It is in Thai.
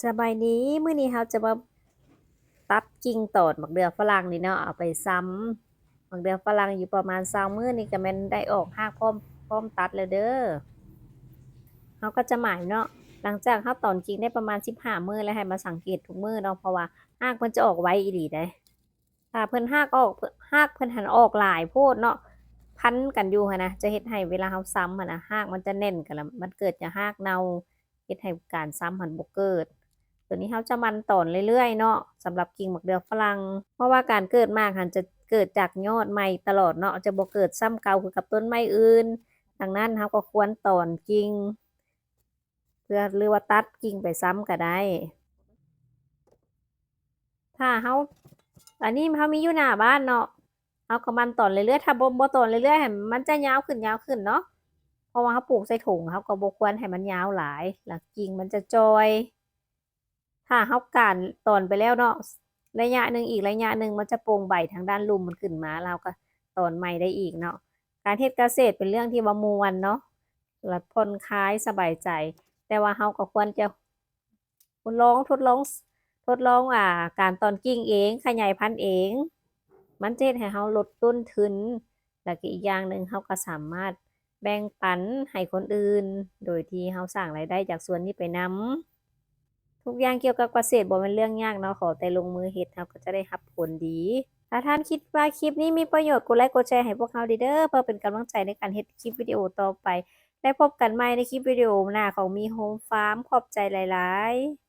สบายดีมื้อนี้เราจะมาตัดกิ่งตอนบักเดือฝรั่งนี่เนาะเอาไปซ้ำบักเดือฝรั่งอยู่ประมาณ20มื้อนี่ก็แม่นได้ออกรากพร้อมตัดแล้วเด้อเราก็จะหมายเนาะหลังจากเราตอนกิ่งได้ประมาณ15มื้อแล้วให้มาสังเกตทุกมื้อเนาะเพราะว่ารากมันจะออกไวอีหลีเด้ถ้าเพิ่นรากเพิ่นหันออกหลายโพดเนาะพันกันอยู่หั้นนะจะเฮ็ดให้เวลาเราซ้ำหั้นนะรากมันจะแน่นกันแล้วมันเกิดจากรากเน่าเฮ็ดให้การซ้ำหันบ่เกิด ตัวนี้เขาจะมันตอนเรื่อยๆเนาะสำหรับกิ่งมะเดื่อฝรั่งเพราะว่าการเกิดมากหันจะเกิดจากยอดใหม่ตลอดเนาะจะบ่เกิดซ้ำเก่าคือกับต้นไม้อื่นดังนั้นเขาก็ควรตอนกิ่งเพื่อหรือว่าตัดกิ่งไปซ้ำก็ได้ถ้าเขาอันนี้เขามีอยู่หน้าบ้านเนาะเขาก็มันตอนเรื่อยๆถ้าบ่ตอนเรื่อยๆให้มันจะยาวขึ้นเนาะเพราะว่าเขาปลูกใส่ถุงเขาก็บ่ควรให้มันยาวหลายแล้วกิ่งมันจะจอย ถ้าเขาการตอนไปแล้วเนาะระยะหนึ่งอีกระยะหนึ่งมันจะโปร่งใบทางด้านลุ่มมันขึ้นมาเราก็ตอนใหม่ได้อีกเนาะการเฮ็ดเกษตรเป็นเรื่องที่ว่ามวนเนาะและผ่อนคลายสบายใจแต่ว่าเราก็ควรจะทดลองการตอนกิ่งเองขยายพันธุ์เองมันจะเฮ็ดให้เราลดต้นทุนแล้วก็อีกอย่างหนึ่งเราก็สามารถแบ่งปันให้คนอื่นโดยที่เราสร้างรายได้จากส่วนนี้ไปนำ ทุกอย่างเกี่ยวกับเกษตรบ่แม่นเรื่องยากเนาะขอแต่ลงมือเฮ็ดเราก็จะได้รับผลดี ถ้าท่านคิดว่าคลิปนี้มีประโยชน์กดไลค์กดแชร์ให้พวกเราเด้อเพื่อเป็นกำลังใจในการเฮ็ดคลิปวิดีโอต่อไป แล้วพบกันใหม่ในคลิปวิดีโอหน้าของมีโฮมฟาร์มขอบใจหลายๆ